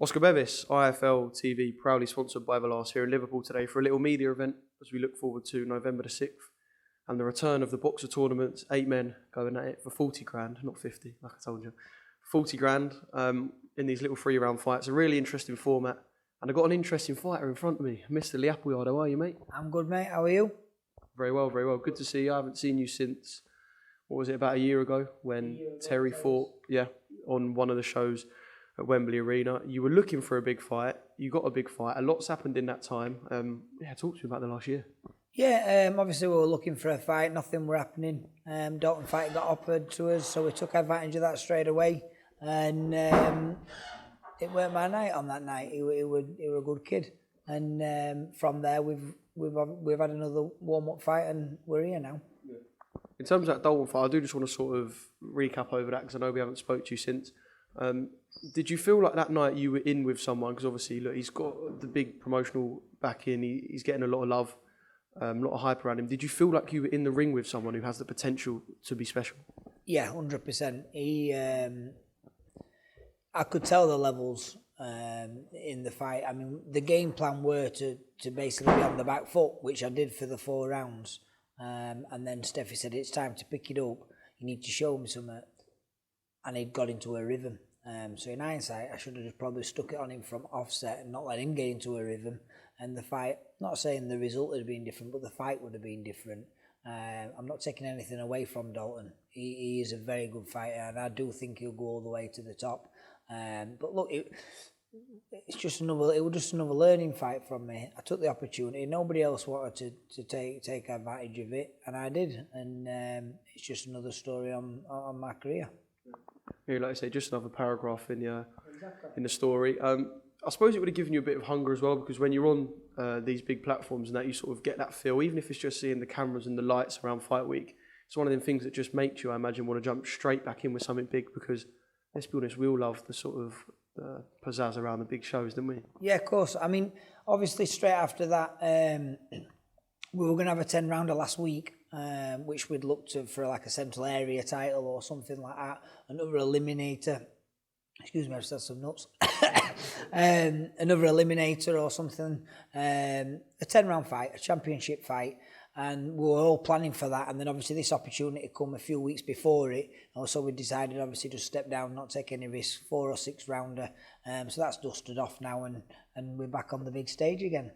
Oscar Bevis, IFL TV, proudly sponsored by Everlast here in Liverpool today for a little media event as we look forward to November the 6th and the return of the Boxer tournament. 8 men going at it for 40 grand, not 50, like I told you. 40 grand in these little 3-round fights. A really interesting format. And I've got an interesting fighter in front of me, Mr. Lee Appleyard. How are you, mate? I'm good, mate. How are you? Very well, very well. Good to see you. I haven't seen you since, what was it, about a year ago when Terry fought, on one of the shows at Wembley Arena. You were looking for a big fight. You got a big fight. A lot's happened in that time. Talk to me about the last year. Yeah, obviously we were looking for a fight. Nothing were happening. Dalton fight got offered to us, so we took advantage of that straight away. And it weren't my night on that night. He were a good kid. And from there, we've had another warm-up fight, and we're here now. Yeah. In terms of that Dalton fight, I do just want to sort of recap over that because I know we haven't spoke to you since. Did you feel like that night you were in with someone? Because obviously, look, he's got the big promotional backing. He's getting a lot of love, a lot of hype around him. Did you feel like you were in the ring with someone who has the potential to be special? Yeah, 100%. I could tell the levels in the fight. I mean, the game plan were to basically be on the back foot, which I did for the 4 rounds. And then Stefy said, it's time to pick it up. You need to show me something. And he'd got into a rhythm. So in hindsight, I should have just probably stuck it on him from offset and not let him get into a rhythm. And the fight, not saying the result would have been different, but the fight would have been different. I'm not taking anything away from Dalton. He is a very good fighter, and I do think he'll go all the way to the top. But look, it was just another learning fight from me. I took the opportunity. Nobody else wanted to take advantage of it, and I did. And it's just another story on my career. Yeah, like I say, just another paragraph in the story. I suppose it would have given you a bit of hunger as well, because when you're on these big platforms and that, you sort of get that feel, even if it's just seeing the cameras and the lights around fight week. It's one of them things that just makes you, I imagine, want to jump straight back in with something big, because let's be honest, we all love the sort of pizzazz around the big shows, don't we? Yeah, of course. I mean, obviously straight after that, we were going to have a 10-rounder last week, which we'd looked for like a central area title or something like that. Another eliminator. Excuse me, I've said some nuts. Another eliminator or something. A 10-round fight, a championship fight. And we were all planning for that. And then obviously this opportunity come a few weeks before it. So we decided obviously to step down, not take any risks, 4 or 6 rounder. So that's dusted off now, and we're back on the big stage again.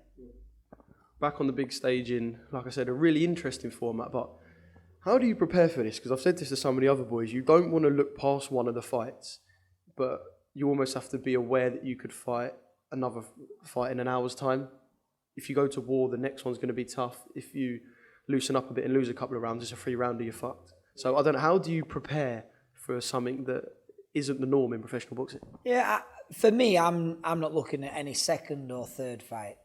Back on the big stage in, like I said, a really interesting format. But how do you prepare for this? Because I've said this to some of the other boys. You don't want to look past one of the fights, but you almost have to be aware that you could fight another fight in an hour's time. If you go to war, the next one's going to be tough. If you loosen up a bit and lose a couple of rounds, it's a 3-rounder, you're fucked. So I don't know, how do you prepare for something that isn't the norm in professional boxing? Yeah, for me, I'm not looking at any second or third fight.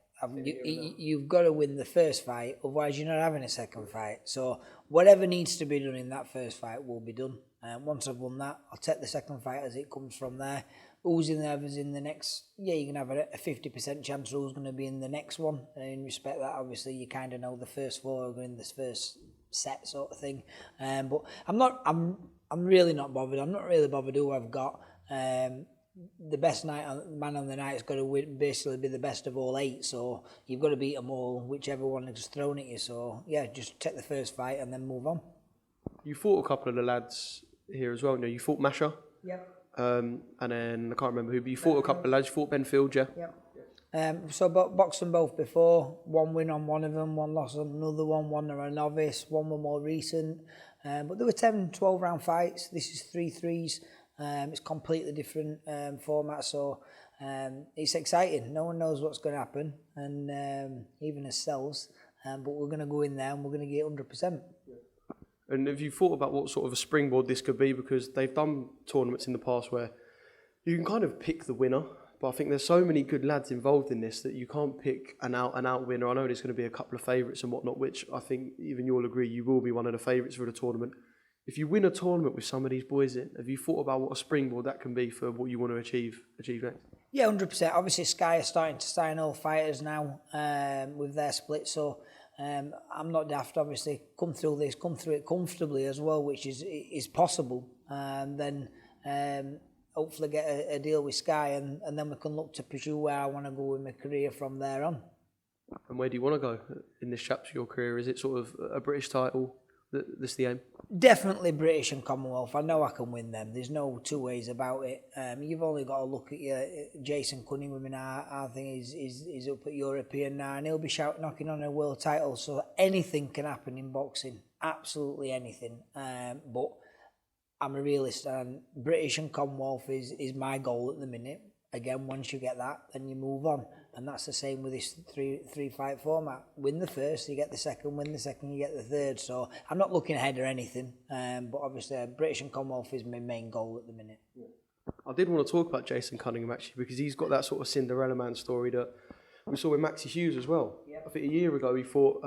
You've got to win the first fight, otherwise you're not having a second fight. So whatever needs to be done in that first fight will be done. Once I've won that, I'll take the second fight as it comes from there. Who's in the next? Yeah, you can have a 50% chance who's going to be in the next one. In respect that, obviously, you kind of know the first 4 are in this first set sort of thing. But I'm really not bothered. I'm not really bothered who I've got. The best man on the night has got to basically be the best of all 8. So you've got to beat them all, whichever one has thrown at you. So yeah, just take the first fight and then move on. You fought a couple of the lads here as well. You fought Masha. Yep. And then I can't remember who, but you fought a couple of lads. You fought Ben Field, yeah. Yep. So boxed them both before. 1 win on one of them, 1 loss on another one. 1 are a novice, 1 were more recent. But there were 10, 12-round fights. This is 3 threes. It's completely different format, so it's exciting. No one knows what's going to happen, and even ourselves. But we're going to go in there and we're going to get 100%. And have you thought about what sort of a springboard this could be? Because they've done tournaments in the past where you can kind of pick the winner, but I think there's so many good lads involved in this that you can't pick an out winner. I know there's going to be a couple of favourites and whatnot, which I think even you'll agree you will be one of the favourites for the tournament. If you win a tournament with some of these boys in, have you thought about what a springboard that can be for what you want to achieve next? Yeah, 100%. Obviously, Sky are starting to sign all fighters now with their split, so I'm not daft. Obviously, come through it comfortably as well, which is possible. Then hopefully get a deal with Sky, and then we can look to pursue where I want to go with my career from there on. And where do you want to go in this chapter of your career? Is it sort of a British title that's the aim? Definitely British and Commonwealth. I know I can win them. There's no two ways about it. You've only got to look at your Jason Cunningham, and I think is up at European now, and he'll be knocking on a world title. So anything can happen in boxing, absolutely anything. But I'm a realist, and British and Commonwealth is my goal at the minute. Again, once you get that, then you move on. And that's the same with this three fight format. Win the first, you get the second. Win the second, you get the third. So I'm not looking ahead or anything. But obviously, British and Commonwealth is my main goal at the minute. I did want to talk about Jason Cunningham, actually, because he's got that sort of Cinderella man story that we saw with Maxi Hughes as well. Yep. I think a year ago he fought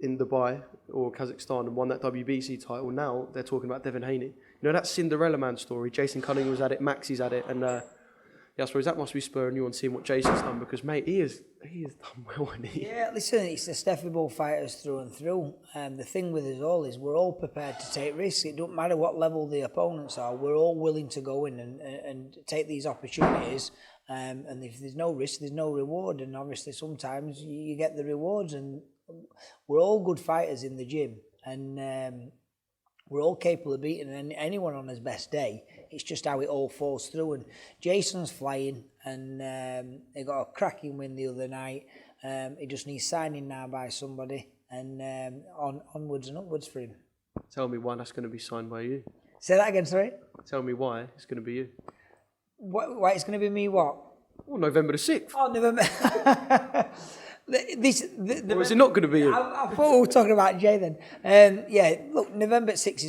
in Dubai or Kazakhstan and won that WBC title. Now they're talking about Devin Haney. You know, that Cinderella man story. Jason Cunningham's at it, Maxi's at it, and yeah, I suppose that must be spurring you on seeing what Jason's done, because, mate, he has done well, hasn't he? Yeah, listen, it's the Stefy Bull fighters through and through. The thing with us all is we're all prepared to take risks. It don't matter what level the opponents are. We're all willing to go in and take these opportunities. And if there's no risk, there's no reward. And obviously, sometimes you get the rewards. And we're all good fighters in the gym. And we're all capable of beating anyone on his best day. It's just how it all falls through. And Jason's flying, and he got a cracking win the other night. He just needs signing now by somebody, and onwards and upwards for him. Tell me why that's going to be signed by you. Say that again, sorry? Tell me why it's going to be you. Why it's going to be me what? Well, November the 6th. Oh, November. Or is it not going to be you? I thought we were talking about Jay then. Yeah, look, November 6th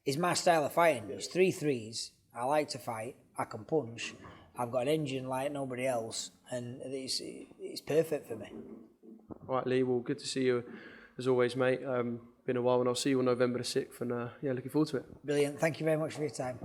is my style of fighting. It's 3 threes. I like to fight. I can punch. I've got an engine like nobody else, and it's perfect for me. All right, Lee. Well, good to see you as always, mate. Been a while, and I'll see you on November the 6th, and yeah, looking forward to it. Brilliant. Thank you very much for your time.